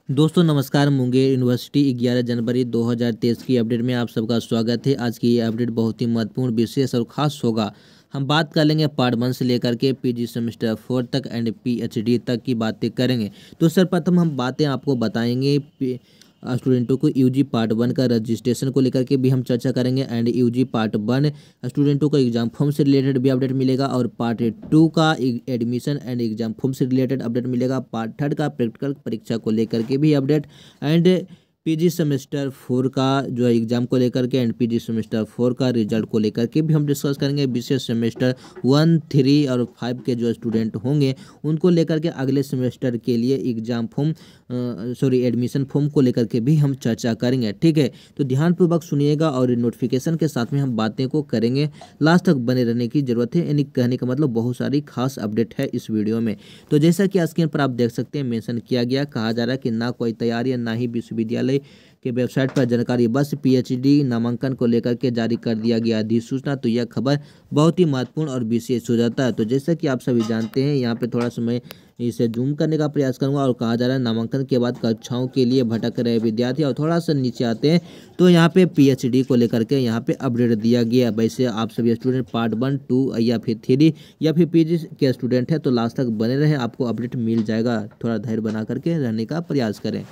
दोस्तों नमस्कार। मुंगेर यूनिवर्सिटी 11 जनवरी 2023 की अपडेट में आप सबका स्वागत है। आज की ये अपडेट बहुत ही महत्वपूर्ण, विशेष और खास होगा। हम बात कर लेंगे पार्ट 1 से लेकर के पीजी सेमेस्टर 4 तक एंड पीएचडी तक की बातें करेंगे। तो सर्वप्रथम हम बातें आपको बताएंगे स्टूडेंटों को यूजी पार्ट 1 का रजिस्ट्रेशन को लेकर के भी हम चर्चा करेंगे एंड यूजी पार्ट 1 स्टूडेंटों को एग्जाम फॉर्म से रिलेटेड भी अपडेट मिलेगा और पार्ट 2 का एडमिशन एंड एग्जाम फॉर्म से रिलेटेड अपडेट मिलेगा। पार्ट 3 का प्रैक्टिकल परीक्षा को लेकर के भी अपडेट एंड पीजी सेमेस्टर 4 का जो है एग्जाम को लेकर के एंड पीजी सेमेस्टर 4 का रिजल्ट को लेकर के भी हम डिस्कस करेंगे। विशेष सेमेस्टर 1, 3 और 5 के जो स्टूडेंट होंगे उनको लेकर के अगले सेमेस्टर के लिए एग्जाम फॉर्म एडमिशन फॉर्म को लेकर के भी हम चर्चा करेंगे। ठीक है, तो ध्यानपूर्वक सुनिएगा और नोटिफिकेशन के साथ में हम बातें को करेंगे। लास्ट तक बने रहने की जरूरत है, यानी कहने का मतलब बहुत सारी खास अपडेट है इस वीडियो में। तो जैसा कि स्क्रीन पर आप देख सकते हैं, मेंशन किया गया, कहा जा रहा है कि ना कोई तैयारी ना ही विश्वविद्यालय के वेबसाइट पर जानकारी, बस पीएचडी नामांकन को लेकर के जारी कर दिया गया अधिसूचना। तो यह खबर बहुत ही महत्वपूर्ण और विशेष हो जाता है। तो जैसा कि आप सभी जानते हैं, यहाँ पे थोड़ा सा मैं इसे जूम करने का प्रयास करूंगा और कहा जा रहा है नामांकन के बाद कक्षाओं के लिए भटक रहे विद्यार्थी, और थोड़ा सा नीचे आते हैं तो यहाँ पे पीएचडी को लेकर के यहाँ पे अपडेट दिया गया। वैसे आप सभी स्टूडेंट पार्ट 1, 2 या फिर 3 या फिर पीजी के स्टूडेंट हैं तो लास्ट तक बने रहें, आपको अपडेट मिल जाएगा। थोड़ा धैर्य बना करके रहने का प्रयास करें।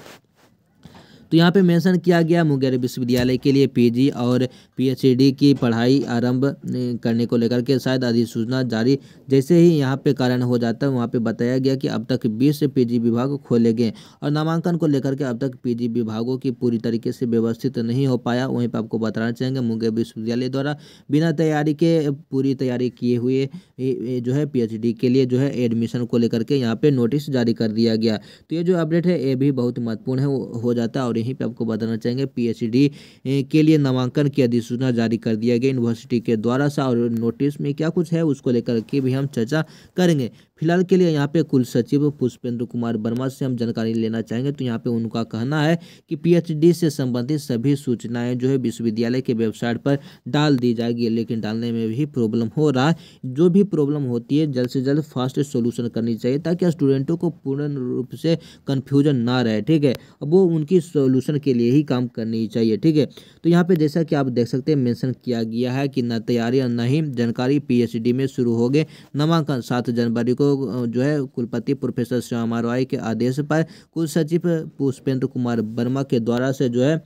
तो यहाँ पे मेंशन किया गया मुंगेर विश्वविद्यालय के लिए पीजी और पीएचडी की पढ़ाई आरंभ करने को लेकर के शायद अधिसूचना जारी जैसे ही यहाँ पे कारण हो जाता है, वहाँ पे बताया गया कि अब तक 20 पीजी विभाग खोले गए और नामांकन को लेकर के अब तक पीजी विभागों की पूरी तरीके से व्यवस्थित नहीं हो पाया। वहीं पर आपको बताना चाहेंगे मुंगेर विश्वविद्यालय द्वारा बिना तैयारी के पूरी तैयारी किए हुए जो है पीएचडी के लिए जो है एडमिशन को लेकर के यहाँ पे नोटिस जारी कर दिया गया। तो ये जो अपडेट है ये भी बहुत महत्वपूर्ण है हो जाता है। और यहीं पे आपको बताना चाहेंगे पीएचडी के लिए नामांकन की अधिसूचना जारी कर दिया गया यूनिवर्सिटी के द्वारा सा, और नोटिस में क्या कुछ है उसको लेकर के भी हम चर्चा करेंगे। फिलहाल के लिए यहाँ पे कुल सचिव पुष्पेंद्र कुमार वर्मा से हम जानकारी लेना चाहेंगे। तो यहाँ पे उनका कहना है कि पीएचडी से संबंधित सभी सूचनाएं जो है विश्वविद्यालय के वेबसाइट पर डाल दी जाएगी, लेकिन डालने में भी प्रॉब्लम हो रहा है। जो भी प्रॉब्लम होती है जल्द से जल्द फास्ट सोल्यूशन करनी चाहिए ताकि स्टूडेंटों को पूर्ण रूप से कन्फ्यूजन ना रहे। ठीक है, अब वो उनकी सोल्यूशन के लिए ही काम करनी चाहिए। ठीक है, तो यहाँ पे जैसा कि आप देख सकते हैं मेंशन किया गया है कि न तैयारी और न ही जानकारी, पीएचडी में शुरू हो गए नामांकन। 7 जनवरी को जो है कुलपति प्रोफेसर श्यामा रॉय के आदेश पर कुल सचिव पुष्पेंद्र कुमार वर्मा के द्वारा से जो है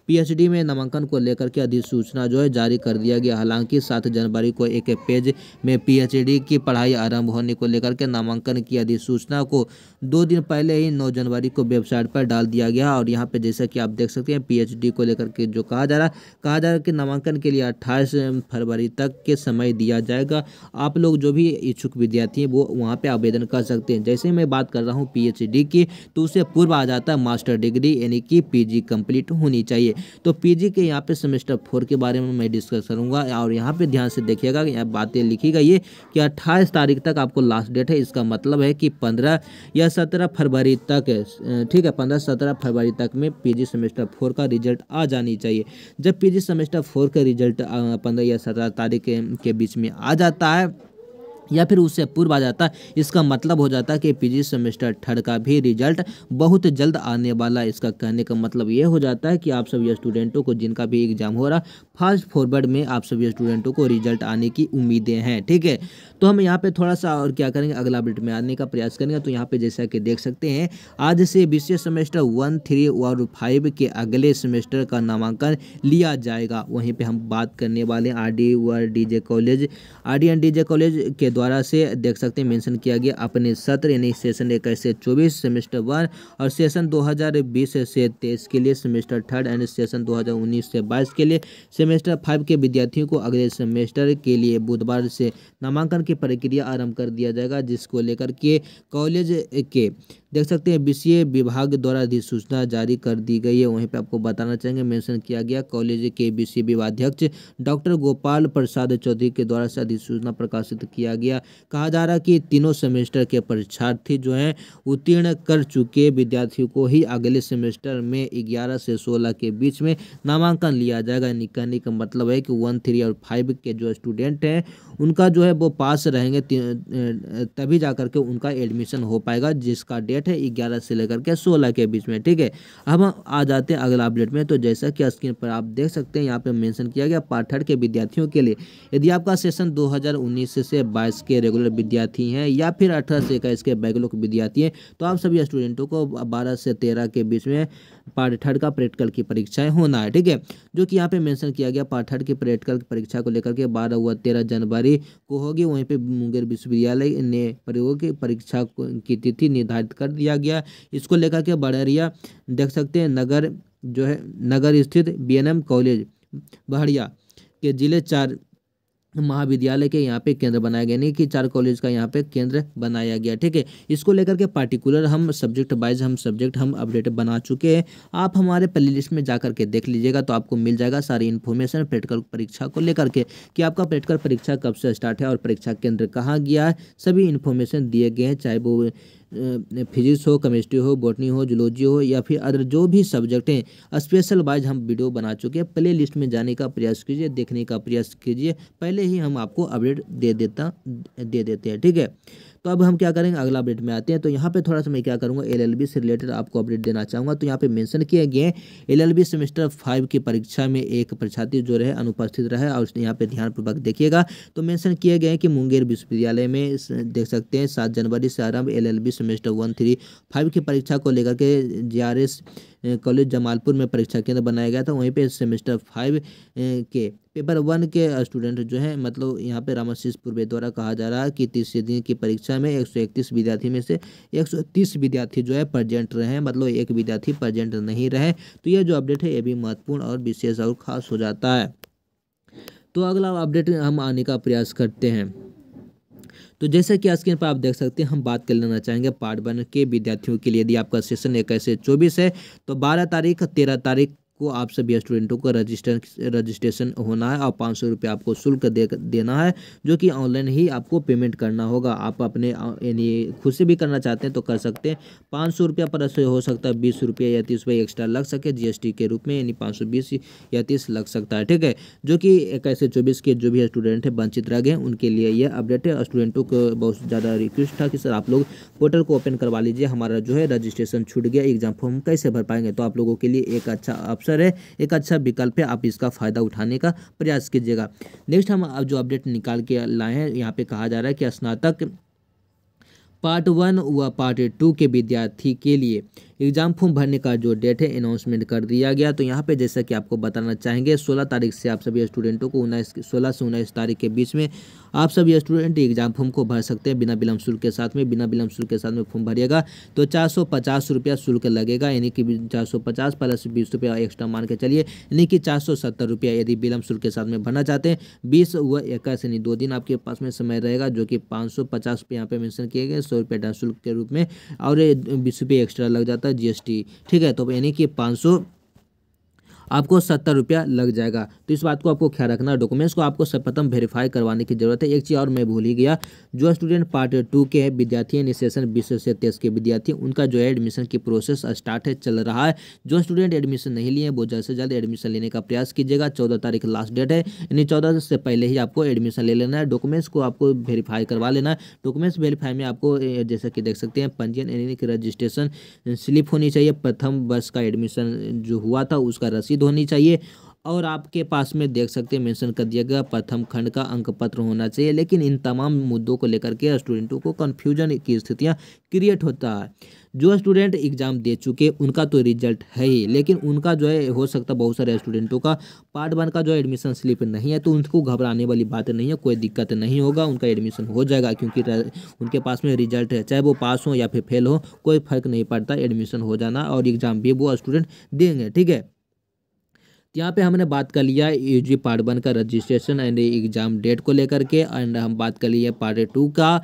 पीएचडी में नामांकन को लेकर के अधिसूचना जो है जारी कर दिया गया। हालांकि 7 जनवरी को एक पेज में पीएचडी की पढ़ाई आरंभ होने को लेकर के नामांकन की अधिसूचना को 2 दिन पहले ही 9 जनवरी को वेबसाइट पर डाल दिया गया। और यहाँ पे जैसा कि आप देख सकते हैं पीएचडी को लेकर के जो कहा जा रहा है कि नामांकन के लिए 28 फरवरी तक के समय दिया जाएगा। आप लोग जो भी इच्छुक विद्यार्थी हैं वो वहाँ पे आवेदन कर सकते हैं। जैसे मैं बात कर रहा हूँ पीएचडी की, तो उससे पूर्व आ जाता है मास्टर डिग्री, यानी कि पीजी कंप्लीट होनी चाहिए। तो पीजी के यहाँ पे सेमेस्टर 4 के बारे में मैं डिस्कस करूंगा, और यहाँ पे ध्यान से देखिएगा, यहाँ बातें लिखी गई है कि 28 तारीख तक आपको लास्ट डेट है। इसका मतलब है कि 15 या 17 फरवरी तक, ठीक है, 15-17 फरवरी तक में पीजी सेमेस्टर 4 का रिजल्ट आ जानी चाहिए। जब पीजी सेमेस्टर 4 का रिजल्ट 15 या 17 तारीख के बीच में आ जाता है या फिर उससे पूर्व आ जाता है, इसका मतलब हो जाता है कि पीजी सेमेस्टर 3 का भी रिजल्ट बहुत जल्द आने वाला है। इसका कहने का मतलब ये हो जाता है कि आप सभी स्टूडेंटों को जिनका भी एग्जाम हो रहा फास्ट फॉरवर्ड में आप सभी स्टूडेंटों को रिजल्ट आने की उम्मीदें हैं। ठीक है, तो हम यहाँ पे थोड़ा सा और क्या करेंगे, अगला अपडेट में आने का प्रयास करेंगे। तो यहाँ पे जैसा कि देख सकते हैं आज से विशेष सेमेस्टर 1, 3 और 5 के अगले सेमेस्टर का नामांकन लिया जाएगा। वहीं पे हम बात करने वाले आरडी एंड डीजे कॉलेज के द्वारा से देख सकते हैं मेंशन किया गया अपने सत्र, यानी सेशन 21 से 24 सेमेस्टर 1 और सेशन 2020 से 23 के लिए सेमेस्टर 3 एंड सेशन 2019 से 22 के लिए सेमेस्टर 5 के विद्यार्थियों को अगले सेमेस्टर के लिए बुधवार से नामांकन की प्रक्रिया आरंभ कर दिया जाएगा, जिसको लेकर के कॉलेज के देख सकते हैं बीसीए विभाग द्वारा अधिसूचना जारी कर दी गई है। वहीं पे आपको बताना चाहेंगे मेंशन किया गया कॉलेज के बीसीए विभागाध्यक्ष डॉक्टर गोपाल प्रसाद चौधरी के द्वारा से अधिसूचना प्रकाशित किया गया। कहा जा रहा है कि तीनों सेमेस्टर के परीक्षार्थी जो हैं उत्तीर्ण कर चुके विद्यार्थियों को ही अगले सेमेस्टर में 11 से 16 के बीच में नामांकन लिया जाएगा। कहने का मतलब है कि 1, 3 और 5 के जो स्टूडेंट हैं उनका जो है वो पास रहेंगे तभी जाकर के उनका एडमिशन हो पाएगा, जिसका डेट डेट है 11 से लेकर के 16 के बीच में। ठीक है, अब हम आ जाते हैं अगला अपडेट में। तो जैसा कि स्क्रीन पर आप देख सकते हैं यहाँ पे मेंशन किया गया पार्ट थर्ड के विद्यार्थियों के लिए, यदि आपका सेशन 2019 से 22 के रेगुलर विद्यार्थी हैं या फिर 18 से 21 के बैकलॉग विद्यार्थी हैं, तो आप सभी स्टूडेंटों को 12 से 13 के बीच में पार्ट थर्ड का प्रैक्टिकल की परीक्षाएं होना है। ठीक है, जो कि यहाँ पे मेंशन किया गया पार्ट थर्ड की प्रैक्टिकल की परीक्षा को लेकर के 12 व 13 जनवरी को होगी। वहीं पे मुंगेर विश्वविद्यालय ने प्रयोग की परीक्षा की तिथि निर्धारित कर दिया गया। इसको लेकर के बड़रिया देख सकते हैं नगर जो है नगर स्थित बीएनएम कॉलेज बहड़िया के जिले 4 महाविद्यालय के यहाँ पे केंद्र बनाया गया, नहीं कि 4 कॉलेज का यहाँ पे केंद्र बनाया गया। ठीक है, इसको लेकर के पार्टिकुलर हम सब्जेक्ट वाइज हम अपडेट बना चुके हैं। आप हमारे प्ले लिस्ट में जाकर के देख लीजिएगा तो आपको मिल जाएगा सारी इन्फॉर्मेशन प्रैक्टिकल परीक्षा को लेकर के, कि आपका प्रैक्टिकल परीक्षा कब से स्टार्ट है और परीक्षा केंद्र कहाँ गया है। सभी इन्फॉर्मेशन दिए गए हैं, चाहे वो फिजिक्स हो, केमिस्ट्री हो, बॉटनी हो, जूलॉजी हो या फिर अदर जो भी सब्जेक्ट हैं स्पेशल वाइज हम वीडियो बना चुके हैं। प्ले लिस्ट में जाने का प्रयास कीजिए, देखने का प्रयास कीजिए, पहले ही हम आपको अपडेट दे देते हैं। ठीक है, तो अब हम क्या करेंगे, अगला अपडेट में आते हैं। तो यहाँ पे थोड़ा सा मैं क्या करूँगा, एलएलबी से रिलेटेड आपको अपडेट देना चाहूँगा। तो यहाँ पे मेंशन किए गए एलएलबी सेमेस्टर 5 की परीक्षा में एक परीक्षार्थी जो रहे अनुपस्थित रहे, और यहाँ पे ध्यानपूर्वक देखिएगा। तो मेंशन किए गए कि मुंगेर विश्वविद्यालय में देख सकते हैं 7 जनवरी से आरंभ एलएलबी सेमेस्टर 1, 3, 5 की परीक्षा को लेकर के जीआरएस कॉलेज जमालपुर में परीक्षा केंद्र बनाया गया था। वहीं पे सेमेस्टर 5 के पेपर 1 के स्टूडेंट जो हैं, मतलब यहाँ पे रामाशीष पूर्वे द्वारा कहा जा रहा है कि 30 दिन की परीक्षा में 131 विद्यार्थी में से 130 विद्यार्थी जो है प्रेजेंट रहे हैं, मतलब एक विद्यार्थी प्रेजेंट नहीं रहे। तो ये जो अपडेट है ये भी महत्वपूर्ण और विशेष और खास हो जाता है। तो अगला अपडेट हम आने का प्रयास करते हैं। तो जैसे कि स्क्रीन पर आप देख सकते हैं, हम बात कर लेना चाहेंगे पार्ट 1 के विद्यार्थियों के लिए। यदि आपका सेशन 21 से 24 है तो 12 तारीख 13 तारीख को आप सभी स्टूडेंटों को रजिस्ट्रेशन होना है और 500 रुपये आपको शुल्क देना है, जो कि ऑनलाइन ही आपको पेमेंट करना होगा। आप अपने यानी खुद से भी करना चाहते हैं तो कर सकते हैं। 500 रुपया पर से हो सकता है 20 रुपये या 30 रुपये एक्स्ट्रा लग सके जीएसटी के रूप में, यानी 520 या 30 लग सकता है। ठीक है, जो कि 21 से 24 के जो भी स्टूडेंट है वंचित रह गए उनके लिए ये अपडेट है। स्टूडेंटों को बहुत ज़्यादा रिक्वेस्ट था कि सर आप लोग पोर्टल को ओपन करवा लीजिए, हमारा जो है रजिस्ट्रेशन छूट गया, एग्जाम फॉर्म कैसे भर पाएंगे। तो आप लोगों के लिए एक अच्छा अवसर है, एक अच्छा विकल्प है, आप इसका फायदा उठाने का प्रयास कीजिएगा। नेक्स्ट हम अब जो अपडेट निकाल के लाए हैं, यहाँ पे कहा जा रहा है कि स्नातक पार्ट 1 व पार्ट 2 के विद्यार्थी के लिए एग्जाम फॉर्म भरने का जो डेट है अनाउंसमेंट कर दिया गया। तो यहाँ पे जैसा कि आपको बताना चाहेंगे 16 तारीख से आप सभी स्टूडेंटों को 16 से 19 तारीख के बीच में आप सभी स्टूडेंट एग्जाम फॉर्म को भर सकते हैं बिना विलम्ब शुल्क के साथ में। बिना विलम्ब शुल्क के साथ में फॉर्म भरिएगा तो 450 रुपया शुल्क लगेगा, यानी कि 450 प्लस 20 रुपया एक्स्ट्रा मान के चलिए, यानी कि 470 रुपया यदि विलम्ब शुल्क के साथ में भरना चाहते हैं। 20 व 21 यानी 2 दिन आपके पास में समय रहेगा, जो कि 550 रुपये यहाँ पे मेंशन किए गए, 100 रुपये शुल्क के रूप में, और 20 रुपये एक्स्ट्रा लग जाता है जीएसटी। ठीक है, तो यानी कि 500 आपको 70 रुपया लग जाएगा। तो इस बात को आपको ख्याल रखना। डॉक्यूमेंट्स को आपको सर्वप्रथम वेरीफाई करवाने की जरूरत है। एक चीज़ और मैं भूल ही गया, जो स्टूडेंट पार्ट 2 के विद्यार्थी हैं, सेशन 20 से 23 के विद्यार्थी, उनका जो है एडमिशन की प्रोसेस स्टार्ट है, चल रहा है। जो स्टूडेंट एडमिशन नहीं लिए वो जल्द से जल्द एडमिशन लेने का प्रयास कीजिएगा। 14 तारीख लास्ट डेट है, यानी 14 से पहले ही आपको एडमिशन ले लेना है। डॉक्यूमेंट्स को आपको वेरीफाई करवा लेना है। डॉक्यूमेंट्स वेरीफाई में आपको जैसा कि देख सकते हैं पंजीयन यानी कि रजिस्ट्रेशन स्लिप होनी चाहिए, प्रथम वर्ष का एडमिशन जो हुआ था उसका रसीद होनी चाहिए, और आपके पास में देख सकते हैं मेंशन कर दिया गया प्रथम खंड का अंक पत्र होना चाहिए। लेकिन इन तमाम मुद्दों को लेकर के स्टूडेंटों को कन्फ्यूजन की स्थितियां क्रिएट होता है। जो स्टूडेंट एग्जाम दे चुके उनका तो रिजल्ट है ही, लेकिन उनका जो है हो सकता है बहुत सारे स्टूडेंटों का पार्ट 1 का जो एडमिशन स्लिप नहीं है, तो उनको घबराने वाली बात नहीं है, कोई दिक्कत नहीं होगा, उनका एडमिशन हो जाएगा, क्योंकि उनके पास में रिजल्ट है। चाहे वो पास हो या फिर फेल हो, कोई फर्क नहीं पड़ता, एडमिशन हो जाना और एग्जाम भी वो स्टूडेंट देंगे। ठीक है, यहाँ पे हमने बात कर लिया यूजी पार्ट 1 का रजिस्ट्रेशन एंड एग्जाम डेट को लेकर के, एंड हम बात कर लिए पार्ट 2 का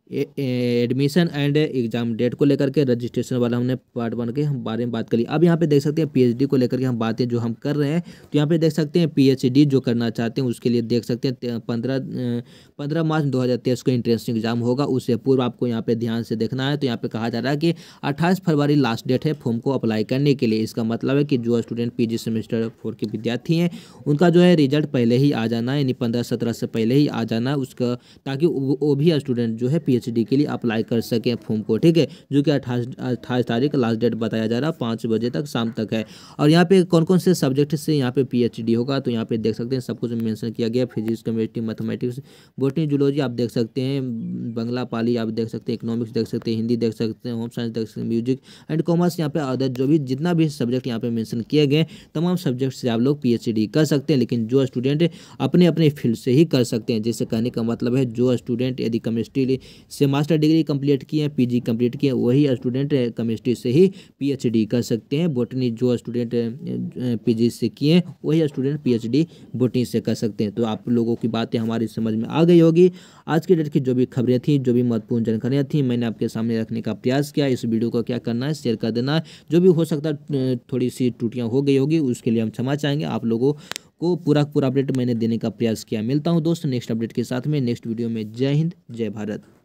एडमिशन एंड एग्जाम डेट को लेकर के। रजिस्ट्रेशन वाला हमने पार्ट 1 के बारे में बात करी। अब यहाँ पे देख सकते हैं पीएचडी को लेकर के हम बातें जो हम कर रहे हैं, तो यहाँ पे देख सकते हैं पीएचडी जो करना चाहते हैं उसके लिए देख सकते हैं 15 मार्च 2023 को इंट्रेंस एग्जाम होगा। उससे पूर्व आपको यहाँ पे ध्यान से देखना है। तो यहाँ पे कहा जा रहा है कि 28 फरवरी लास्ट डेट है फॉर्म को अप्लाई करने के लिए। इसका मतलब है कि जो स्टूडेंट पीजी सेमेस्टर 4 के विद्यार्थी हैं उनका जो है रिजल्ट पहले ही आ जाना है, यानी 15-17 से पहले ही आ जाना है उसका, ताकि वो भी स्टूडेंट जो है PhD के लिए अप्लाई कर सकें फॉर्म को, ठीक है, जो कि 28 तारीख लास्ट डेट बताया जा रहा है, 5 बजे तक शाम तक है। और यहाँ पे कौन कौन से सब्जेक्ट से यहाँ पे PhD होगा, तो यहाँ पे देख सकते हैं सब कुछ मेंशन किया गया। Physics, chemistry, mathematics, botany, zoology आप देख सकते हैं, बंगला, पाली आप देख सकते हैं, इकोनॉमिक्स देख सकते हैं, हिंदी देख सकते हैं, होम साइंस देख सकते हैं, म्यूजिक एंड कॉमर्स, यहाँ पे अदर जो भी जितना भी सब्जेक्ट यहाँ पे मेंशन किए गए तमाम सब्जेक्ट से आप लोग PhD कर सकते हैं। लेकिन जो स्टूडेंट अपने अपने फील्ड से ही कर सकते हैं, जिससे कहने का मतलब है जो स्टूडेंट यदि केमिस्ट्री से मास्टर डिग्री कंप्लीट किए हैं, PG कंप्लीट किए हैं, वही स्टूडेंट केमिस्ट्री से ही PhD कर सकते हैं। बॉटनी जो स्टूडेंट PG से किए हैं वही स्टूडेंट PhD बॉटनी से कर सकते हैं। तो आप लोगों की बातें हमारी समझ में आ गई होगी। आज की डेट की जो भी खबरें थी, जो भी महत्वपूर्ण जानकारियाँ थी, मैंने आपके सामने रखने का प्रयास किया। इस वीडियो को क्या करना है, शेयर कर देना है। जो भी हो सकता है थोड़ी सी त्रुटियाँ हो गई होगी उसके लिए हम क्षमा चाहेंगे। आप लोगों को पूरा अपडेट मैंने देने का प्रयास किया। मिलता हूँ दोस्त नेक्स्ट अपडेट के साथ में, नेक्स्ट वीडियो में। जय हिंद, जय भारत।